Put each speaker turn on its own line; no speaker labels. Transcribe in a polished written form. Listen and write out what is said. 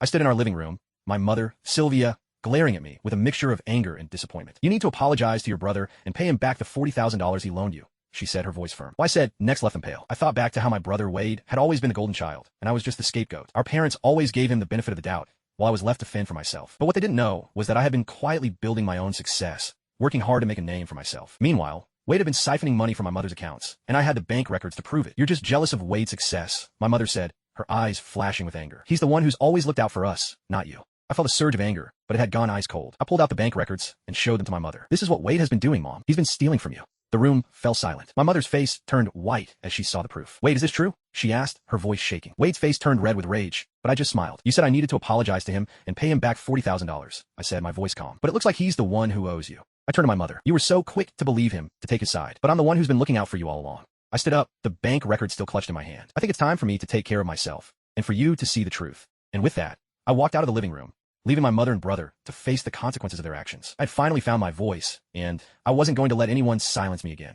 I stood in our living room, my mother, Sylvia, glaring at me with a mixture of anger and disappointment. "You need to apologize to your brother and pay him back the $40,000 he loaned you," she said, her voice firm. Well, I said, next left them pale. I thought back to how my brother Wade had always been the golden child, and I was just the scapegoat. Our parents always gave him the benefit of the doubt, while I was left to fend for myself. But what they didn't know was that I had been quietly building my own success, working hard to make a name for myself. Meanwhile, Wade had been siphoning money from my mother's accounts, and I had the bank records to prove it. "You're just jealous of Wade's success," my mother said, her eyes flashing with anger. "He's the one who's always looked out for us, not you." I felt a surge of anger, but it had gone ice cold. I pulled out the bank records and showed them to my mother. "This is what Wade has been doing, Mom. He's been stealing from you." The room fell silent. My mother's face turned white as she saw the proof. "Wade, is this true?" she asked, her voice shaking. Wade's face turned red with rage, but I just smiled. "You said I needed to apologize to him and pay him back $40,000, I said, my voice calm. "But it looks like he's the one who owes you." I turned to my mother. "You were so quick to believe him, to take his side, but I'm the one who's been looking out for you all along." I stood up, the bank record still clutched in my hand. "I think it's time for me to take care of myself, and for you to see the truth." And with that, I walked out of the living room, leaving my mother and brother to face the consequences of their actions. I'd finally found my voice, and I wasn't going to let anyone silence me again.